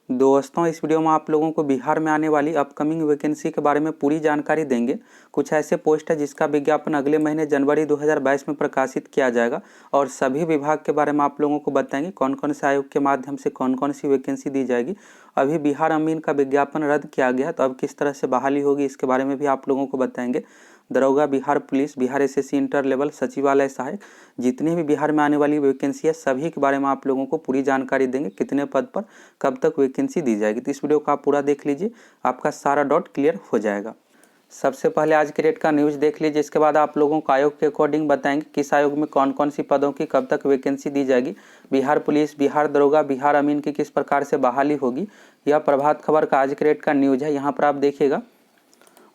दोस्तों, इस वीडियो में आप लोगों को बिहार में आने वाली अपकमिंग वैकेंसी के बारे में पूरी जानकारी देंगे। कुछ ऐसे पोस्ट है जिसका विज्ञापन अगले महीने जनवरी 2022 में प्रकाशित किया जाएगा और सभी विभाग के बारे में आप लोगों को बताएंगे कौन कौन से आयोग के माध्यम से कौन कौन सी वैकेंसी दी जाएगी। अभी बिहार अमीन का विज्ञापन रद्द किया गया तो अब किस तरह से बहाली होगी इसके बारे में भी आप लोगों को बताएंगे। दरोगा, Bihar police, Bihar SSC inter level, सचिवालय सहायक, जितनी भी बिहार में आने वाली वैकेंसी है सभी के बारे में आप लोगों को पूरी जानकारी देंगे। कितने पद पर कब तक वैकेंसी दी जाएगी, तो इस वीडियो को आप पूरा देख लीजिए, आपका सारा डाउट क्लियर हो जाएगा। सबसे पहले आज के डेट का न्यूज़ देख लीजिए, इसके बाद आप लोगों को आयोग के अकॉर्डिंग बताएंगे किस आयोग में कौन कौन सी पदों की कब तक वैकेंसी दी जाएगी। बिहार पुलिस, बिहार दरोगा, बिहार अमीन की किस प्रकार से बहाली होगी, यह प्रभात खबर का आज के डेट का न्यूज़ है। यहाँ पर आप देखिएगा,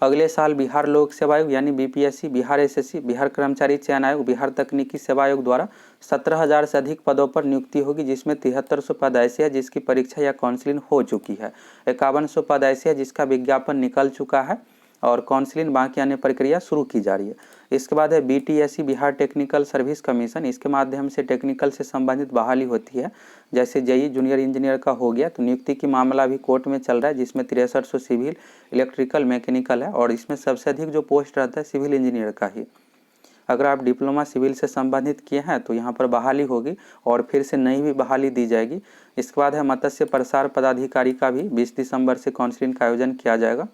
अगले साल बिहार लोक सेवा आयोग यानी बीपीएससी, बिहार एसएससी, बिहार कर्मचारी चयन आयोग, बिहार तकनीकी सेवा आयोग द्वारा 17,000 से अधिक पदों पर नियुक्ति होगी, जिसमें 7300 पद ऐसे हैं जिसकी परीक्षा या काउंसलिंग हो चुकी है। 5100 पद ऐसे हैं जिसका विज्ञापन निकल चुका है और काउंसलिंग बाकी अन्य प्रक्रिया शुरू की जा रही है। इसके बाद है BTSC, Bihar technical service commission. इसके माध्यम से टेक्निकल से संबंधित बहाली होती है, जैसे जेई जूनियर इंजीनियर का हो गया तो नियुक्ति की मामला भी कोर्ट में चल रहा है, जिसमें 6300 सिविल, इलेक्ट्रिकल, मैकेनिकल है और इसमें सबसे अधिक जो पोस्ट रहता है सिविल इंजीनियर का ही। अगर आप डिप्लोमा सिविल से संबंधित किए हैं तो यहाँ पर बहाली होगी और फिर से नई भी बहाली दी जाएगी। इसके बाद है मत्स्य प्रसार पदाधिकारी का भी 20 दिसंबर से काउंसलिंग का आयोजन किया जाएगा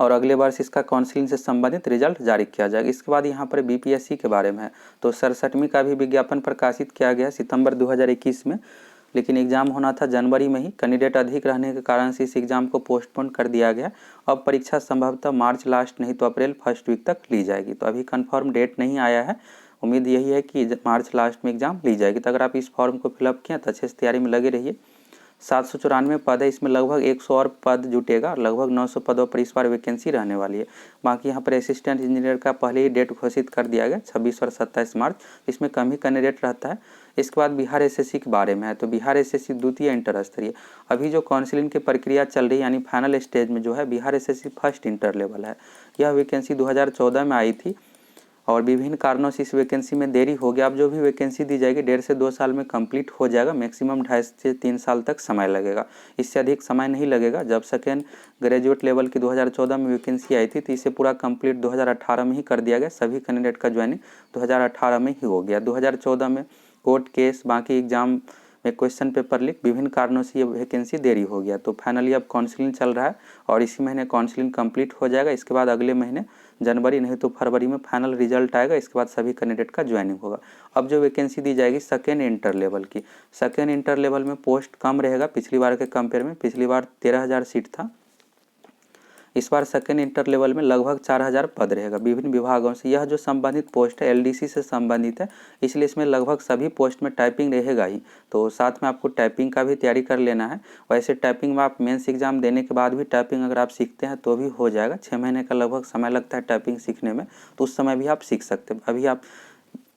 और अगले वर्ष इसका काउंसलिंग से संबंधित रिजल्ट जारी किया जाएगा। इसके बाद यहाँ पर बीपीएससी के बारे में है तो 67वीं का भी विज्ञापन प्रकाशित किया गया सितंबर 2021 में, लेकिन एग्जाम होना था जनवरी में ही। कैंडिडेट अधिक रहने के कारण से इस एग्जाम को पोस्टपोन कर दिया गया। अब परीक्षा संभवतः मार्च लास्ट नहीं तो अप्रैल फर्स्ट वीक तक ली जाएगी। तो अभी कंफर्म डेट नहीं आया है, उम्मीद यही है कि मार्च लास्ट में एग्जाम ली जाएगी। तो अगर आप इस फॉर्म को फिलअप किया तो अच्छे से तैयारी में लगे रहिए। 794 पद है, इसमें लगभग 100 और पद जुटेगा, लगभग 900 पदों पर इस बार वैकेंसी रहने वाली है। बाकी यहाँ पर असिस्टेंट इंजीनियर का पहले ही डेट घोषित कर दिया गया 26 और 27 मार्च, इसमें कम ही कैंडिडेट रहता है। इसके बाद बिहार एसएससी के बारे में है तो बिहार एसएससी द्वितीय इंटर स्तरीय, अभी जो काउंसलिंग की प्रक्रिया चल रही है यानी फाइनल स्टेज में जो है Bihar SSC first inter level है। यह वैकेंसी 2014 में आई थी और विभिन्न कारणों से इस वैकेंसी में देरी हो गया। अब जो भी वैकेंसी दी जाएगी 1.5 से 2 साल में कंप्लीट हो जाएगा, मैक्सिमम 2.5 से 3 साल तक समय लगेगा, इससे अधिक समय नहीं लगेगा। जब सेकेंड ग्रेजुएट लेवल की 2014 में वैकेंसी आई थी तो इसे पूरा कंप्लीट 2018 में ही कर दिया गया। सभी कैंडिडेट का ज्वाइनिंग 2018 में ही हो गया। 2014 में कोर्ट केस, बाकी एग्जाम में क्वेश्चन पेपर लीक, विभिन्न कारणों से ये वैकेंसी देरी हो गया। तो फाइनली अब काउंसलिंग चल रहा है और इसी महीने काउंसलिंग कंप्लीट हो जाएगा। इसके बाद अगले महीने जनवरी नहीं तो फरवरी में फाइनल रिजल्ट आएगा। इसके बाद सभी कैंडिडेट का ज्वाइनिंग होगा। अब जो वैकेंसी दी जाएगी सेकेंड इंटर लेवल की, सेकेंड इंटर लेवल में पोस्ट कम रहेगा पिछली बार के कंपेयर में। पिछली बार 13,000 सीट था, इस बार सेकेंड इंटर लेवल में लगभग 4,000 पद रहेगा विभिन्न विभागों से। यह जो संबंधित पोस्ट है एलडीसी से संबंधित है, इसलिए इसमें लगभग सभी पोस्ट में टाइपिंग रहेगा ही, तो साथ में आपको टाइपिंग का भी तैयारी कर लेना है। वैसे टाइपिंग में आप मेंस एग्जाम देने के बाद भी टाइपिंग अगर आप सीखते हैं तो भी हो जाएगा। 6 महीने का लगभग समय लगता है टाइपिंग सीखने में, तो उस समय भी आप सीख सकते हैं। अभी आप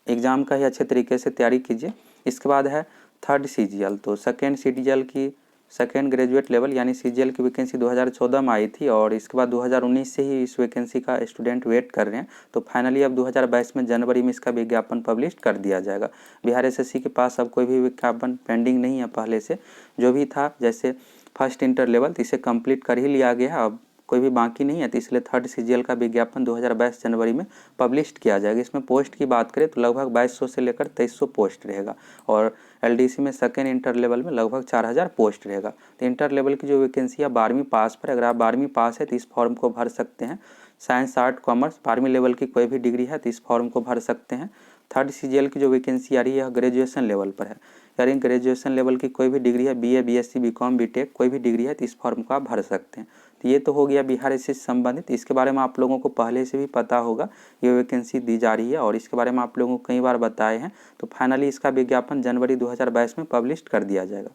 एग्ज़ाम का ही अच्छे तरीके से तैयारी कीजिए। इसके बाद है थर्ड सीजीएल, तो सेकेंड सीजीएल की सेकेंड ग्रेजुएट लेवल यानी सीजीएल की वैकेंसी 2014 में आई थी और इसके बाद 2019 से ही इस वैकेंसी का स्टूडेंट वेट कर रहे हैं। तो फाइनली अब 2022 में जनवरी में इसका विज्ञापन पब्लिश कर दिया जाएगा। बिहार एसएससी के पास अब कोई भी विज्ञापन पेंडिंग नहीं है, पहले से जो भी था जैसे फर्स्ट इंटर लेवल तो इसे कंप्लीट कर ही लिया गया है, अब कोई भी बाकी नहीं है। तो इसलिए थर्ड सीजीएल का विज्ञापन 2022 जनवरी में पब्लिश किया जाएगा। इसमें पोस्ट की बात करें तो लगभग 2200 से लेकर 2300 पोस्ट रहेगा और एलडीसी में सेकेंड इंटर लेवल में लगभग 4,000 पोस्ट रहेगा। तो इंटर लेवल की जो वैकेंसी है 12वीं पास पर, अगर आप 12वीं पास है तो इस फॉर्म को भर सकते हैं। साइंस, आर्ट, कॉमर्स, 12वीं लेवल की कोई भी डिग्री है तो इस फॉर्म को भर सकते हैं। थर्ड सीजीएल की जो वैकेंसी आ रही है ग्रेजुएशन लेवल पर है, यानी ग्रेजुएशन लेवल की कोई भी डिग्री है, बीए, बीएससी, बीकॉम, बीटेक कोई भी डिग्री है तो इस फॉर्म को आप भर सकते हैं। तो ये तो हो गया बिहार से संबंधित। इसके बारे में आप लोगों को पहले से भी पता होगा ये वैकेंसी दी जा रही है और इसके बारे में आप लोगों को कई बार बताए हैं। तो फाइनली इसका विज्ञापन जनवरी 2022 में पब्लिश कर दिया जाएगा।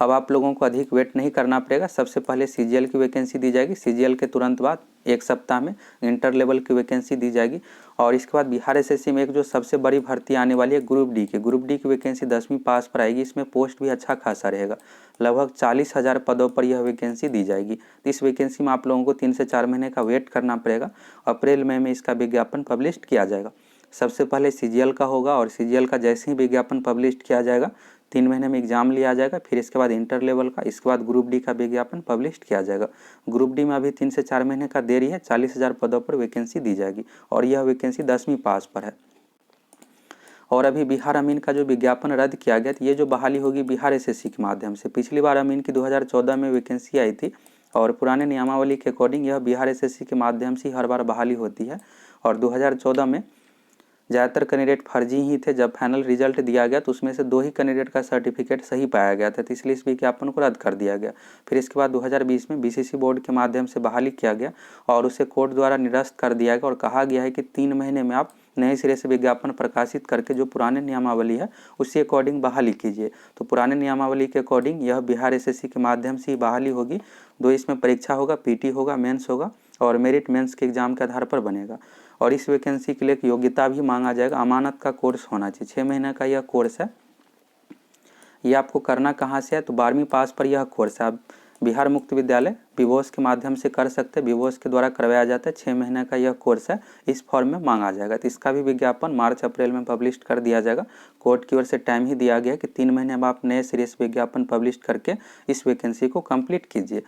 अब आप लोगों को अधिक वेट नहीं करना पड़ेगा। सबसे पहले सीजीएल की वैकेंसी दी जाएगी, सीजीएल के तुरंत बाद एक सप्ताह में इंटर लेवल की वैकेंसी दी जाएगी और इसके बाद बिहार एसएससी में एक जो सबसे बड़ी भर्ती आने वाली है ग्रुप डी की, ग्रुप डी की वैकेंसी 10वीं पास पर आएगी। इसमें पोस्ट भी अच्छा खासा रहेगा, लगभग 40,000 पदों पर यह वैकेंसी दी जाएगी। इस वैकेंसी में आप लोगों को 3 से 4 महीने का वेट करना पड़ेगा। अप्रैल मई में इसका विज्ञापन पब्लिश किया जाएगा। सबसे पहले सीजीएल का होगा और सीजीएल का जैसे ही विज्ञापन पब्लिश किया जाएगा 3 महीने में एग्जाम लिया जाएगा, फिर इसके बाद इंटर लेवल का, इसके बाद ग्रुप डी का विज्ञापन पब्लिश किया जाएगा। ग्रुप डी में अभी 3 से 4 महीने का देरी है, 40,000 पदों पर वैकेंसी दी जाएगी और यह वैकेंसी 10वीं पास पर है। और अभी बिहार अमीन का जो विज्ञापन रद्द किया गया, तो ये जो बहाली होगी बिहार एसएससी के माध्यम से। पिछली बार अमीन की 2014 में वैकेंसी आई थी और पुराने नियमावली के अकॉर्डिंग यह बिहार एसएससी के माध्यम से हर बार बहाली होती है। और 2014 में ज़्यादातर कैंडिडेट फर्जी ही थे। जब फाइनल रिजल्ट दिया गया तो उसमें से 2 ही कैंडिडेट का सर्टिफिकेट सही पाया गया था, तो इसलिए इस विज्ञापन को रद्द कर दिया गया। फिर इसके बाद 2020 में बीसीसी बोर्ड के माध्यम से बहाली किया गया और उसे कोर्ट द्वारा निरस्त कर दिया गया और कहा गया है कि 3 महीने में आप नए सिरे से विज्ञापन प्रकाशित करके जो पुराने नियमावली है उसी अकॉर्डिंग बहाली कीजिए। तो पुराने नियमावली के अकॉर्डिंग यह बिहार एसएससी के माध्यम से ही बहाली होगी। 2 इसमें परीक्षा होगा, पीटी होगा, मेंस होगा और मेरिट मेंस के एग्जाम के आधार पर बनेगा। और इस वैकेंसी के लिए एक योग्यता भी मांगा जाएगा, अमानत का कोर्स होना चाहिए। 6 महीने का यह कोर्स है। ये आपको करना कहाँ से है, तो 12वीं पास पर यह कोर्स है। आप बिहार मुक्त विद्यालय विवोस के माध्यम से कर सकते हैं, विवोस के द्वारा करवाया जाता है। 6 महीने का यह कोर्स है, इस फॉर्म में मांगा जाएगा। तो इसका भी विज्ञापन मार्च अप्रैल में पब्लिश कर दिया जाएगा। कोर्ट की ओर से टाइम ही दिया गया है कि 3 महीने में आप नए सिरे से विज्ञापन पब्लिश करके इस वैकेंसी को कंप्लीट कीजिए।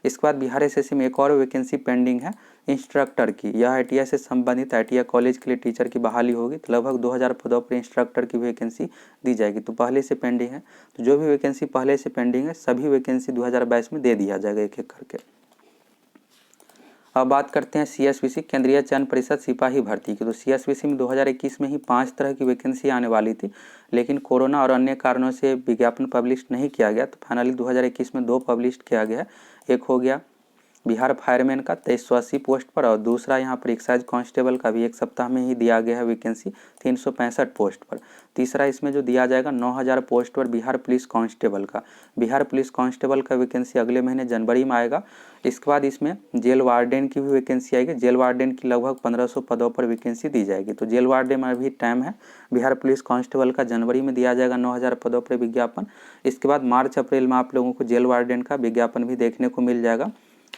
इसके बाद बिहार एसएससी में एक और वैकेंसी पेंडिंग है इंस्ट्रक्टर की। यह आईटीआई से संबंधित आईटीआई कॉलेज के लिए टीचर की बहाली होगी। तो लगभग 2000 पदों पर इंस्ट्रक्टर की वैकेंसी दी जाएगी। तो पहले से पेंडिंग है, तो जो भी वैकेंसी पहले से पेंडिंग है सभी वैकेंसी 2022 में दे दिया जाएगा एक एक करके। अब बात करते हैं सीएसवीसी केंद्रीय चयन परिषद सिपाही भर्ती की। तो सीएसवीसी में 2021 में ही 5 तरह की वैकेंसी आने वाली थी, लेकिन कोरोना और अन्य कारणों से विज्ञापन पब्लिश नहीं किया गया। तो फाइनली 2021 में 2 पब्लिश किया गया है। एक हो गया बिहार फायरमैन का 2380 पोस्ट पर और दूसरा यहाँ पर एक्साइज कांस्टेबल का भी एक सप्ताह में ही दिया गया है वैकेंसी 365 पोस्ट पर। तीसरा इसमें जो दिया जाएगा 9000 पोस्ट पर बिहार पुलिस कांस्टेबल का। बिहार पुलिस कांस्टेबल का वैकेंसी अगले महीने जनवरी में आएगा। इसके बाद इसमें जेल वार्डन की भी वैकेंसी आएगी। जेल वार्डन की लगभग 1500 पदों पर वैकेंसी दी जाएगी। तो जेल वार्डन में अभी टाइम है। बिहार पुलिस कांस्टेबल का जनवरी में दिया जाएगा 9000 पदों पर विज्ञापन। इसके बाद मार्च अप्रैल में आप लोगों को जेल वार्डन का विज्ञापन भी देखने को मिल जाएगा।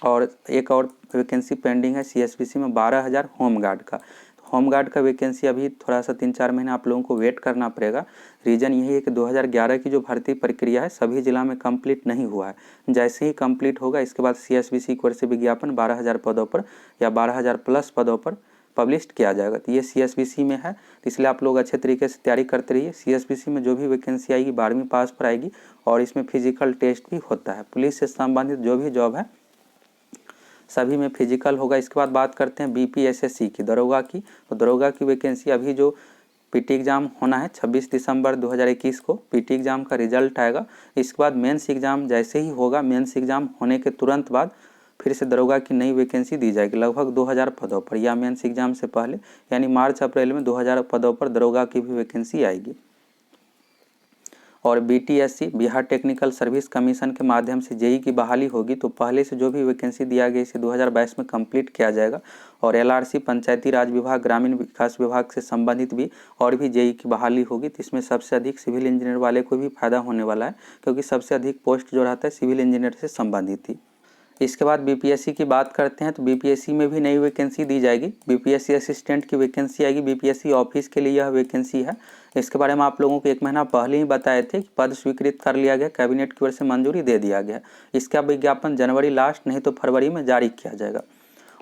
और एक और वैकेंसी पेंडिंग है सीएसवीसी में 12000 होमगार्ड का। होमगार्ड का वैकेंसी अभी थोड़ा सा 3-4 महीने आप लोगों को वेट करना पड़ेगा। रीज़न यही है कि 2011 की जो भर्ती प्रक्रिया है सभी जिला में कंप्लीट नहीं हुआ है। जैसे ही कंप्लीट होगा इसके बाद सीएसवीसी की ओर से विज्ञापन 12000 पदों पर या 12000 प्लस पदों पर पब्लिश किया जाएगा। तो ये सीएसवीसी में है, तो इसलिए आप लोग अच्छे तरीके से तैयारी करते रहिए। सीएसवीसी में जो भी वैकेंसी आएगी 12वीं पास पर आएगी और इसमें फिजिकल टेस्ट भी होता है। पुलिस से संबंधित जो भी जॉब है सभी में फिजिकल होगा। इसके बाद बात करते हैं बीपीएसएससी की, दरोगा की। तो दरोगा की वैकेंसी अभी जो पीटी एग्ज़ाम होना है 26 दिसंबर 2021 को पीटी एग्ज़ाम का रिजल्ट आएगा। इसके बाद मेंस एग्ज़ाम जैसे ही होगा, मेंस एग्ज़ाम होने के तुरंत बाद फिर से दरोगा की नई वैकेंसी दी जाएगी लगभग 2000 पदों पर, या मेंस एग्ज़ाम से पहले यानी मार्च अप्रैल में 2000 पदों पर दरोगा की भी वैकेंसी आएगी। और BTSC Bihar technical service commission के माध्यम से जेई की बहाली होगी। तो पहले से जो भी वैकेंसी दिया गया इसे 2022 में कंप्लीट किया जाएगा। और एलआरसी पंचायती राज विभाग, ग्रामीण विकास विभाग से संबंधित भी और भी जेई की बहाली होगी। तो इसमें सबसे अधिक सिविल इंजीनियर वाले को भी फायदा होने वाला है, क्योंकि सबसे अधिक पोस्ट जो रहता है सिविल इंजीनियर से संबंधित थी। इसके बाद बीपीएससी की बात करते हैं। तो बीपीएससी में भी नई वैकेंसी दी जाएगी। बीपीएससी असिस्टेंट की वैकेंसी आएगी। बीपीएससी ऑफिस के लिए यह वैकेंसी है। इसके बारे में आप लोगों को 1 महीना पहले ही बताए थे कि पद स्वीकृत कर लिया गया, कैबिनेट की ओर से मंजूरी दे दिया गया। इसका विज्ञापन जनवरी लास्ट नहीं तो फरवरी में जारी किया जाएगा।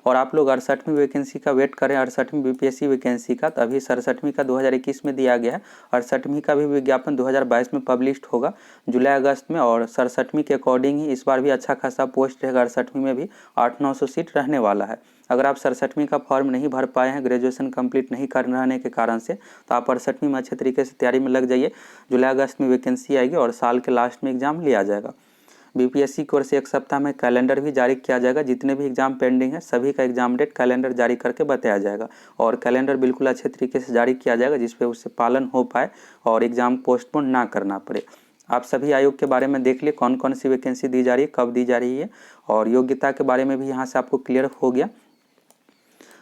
और आप लोग 68वीं वैकेंसी का वेट करें, 68वीं बीपीएससी वैकेंसी का। तो अभी 67वीं का 2021 में दिया गया है। 68वीं का भी विज्ञापन 2022 में पब्लिश होगा जुलाई अगस्त में। और 67वीं के अकॉर्डिंग ही इस बार भी अच्छा खासा पोस्ट रहेगा। 68वीं में भी 800-900 सीट रहने वाला है। अगर आप 67वीं का फॉर्म नहीं भर पाए हैं, ग्रेजुएशन कंप्लीट नहीं कर रहने के कारण से, तो आप 68वीं में अच्छे तरीके से तैयारी में लग जाइए। जुलाई अगस्त में वैकेंसी आएगी और साल के लास्ट में एग्जाम लिया जाएगा। बीपीएससी की ओर से 1 सप्ताह में कैलेंडर भी जारी किया जाएगा। जितने भी एग्जाम पेंडिंग है सभी का एग्जाम डेट कैलेंडर जारी करके बताया जाएगा। और कैलेंडर बिल्कुल अच्छे तरीके से जारी किया जाएगा जिसपे उससे पालन हो पाए और एग्जाम पोस्टपोन ना करना पड़े। आप सभी आयोग के बारे में देख लिए कौन कौन सी वैकेंसी दी जा रही है, कब दी जा रही है, और योग्यता के बारे में भी यहाँ से आपको क्लियर हो गया।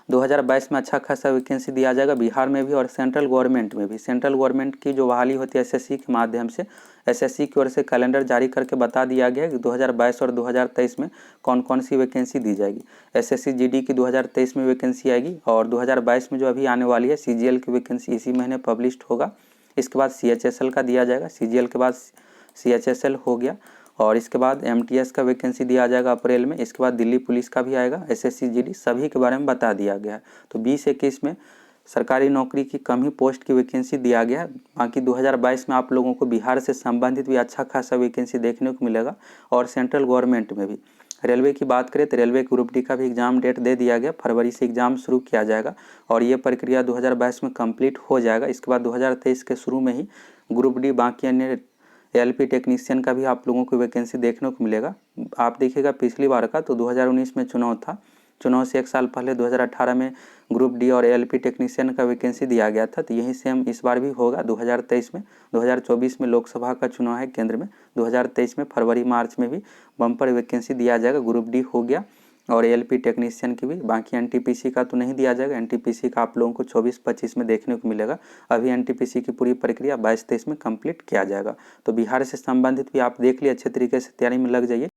2022 में अच्छा खासा वैकेंसी दिया जाएगा बिहार में भी और सेंट्रल गवर्नमेंट में भी। सेंट्रल गवर्नमेंट की जो बहाली होती है एसएससी के माध्यम से, एसएससी की ओर से कैलेंडर जारी करके बता दिया गया है कि 2022 और 2023 में कौन कौन सी वैकेंसी दी जाएगी। एसएससी जीडी की 2023 में वैकेंसी आएगी और 2022 में जो अभी आने वाली है सीजीएल की वैकेंसी इसी महीने पब्लिश होगा। इसके बाद CHSL का दिया जाएगा, CGL के बाद CHSL हो गया, और इसके बाद MTS का वैकेंसी दिया जाएगा अप्रैल में। इसके बाद दिल्ली पुलिस का भी आएगा, SSC GD सभी के बारे में बता दिया गया है। तो 20-21 में सरकारी नौकरी की कम ही पोस्ट की वैकेंसी दिया गया है। बाकी 2022 में आप लोगों को बिहार से संबंधित भी अच्छा खासा वैकेंसी देखने को मिलेगा, और सेंट्रल गवर्नमेंट में भी। रेलवे की बात करें तो रेलवे ग्रुप डी का भी एग्जाम डेट दे दिया गया, फरवरी से एग्जाम शुरू किया जाएगा, और ये प्रक्रिया 2022 में कंप्लीट हो जाएगा। इसके बाद 2023 के शुरू में ही ग्रुप डी बाकी अन्य LP टेक्नीशियन का भी आप लोगों को वैकेंसी देखने को मिलेगा। आप देखिएगा पिछली बार का तो 2019 में चुनाव था, चुनाव से 1 साल पहले 2018 में ग्रुप डी और LP टेक्नीशियन का वैकेंसी दिया गया था। तो यही सेम इस बार भी होगा 2023 में। 2024 में लोकसभा का चुनाव है केंद्र में, 2023 में फरवरी मार्च में भी बम्पर वैकेंसी दिया जाएगा। ग्रुप डी हो गया, और LP टेक्नीशियन की भी। बाकी NTPC का तो नहीं दिया जाएगा, NTPC का आप लोगों को 24-25 में देखने को मिलेगा। अभी NTPC की पूरी प्रक्रिया 22-23 में कंप्लीट किया जाएगा। तो बिहार से संबंधित भी आप देख लिए, अच्छे तरीके से तैयारी में लग जाइए।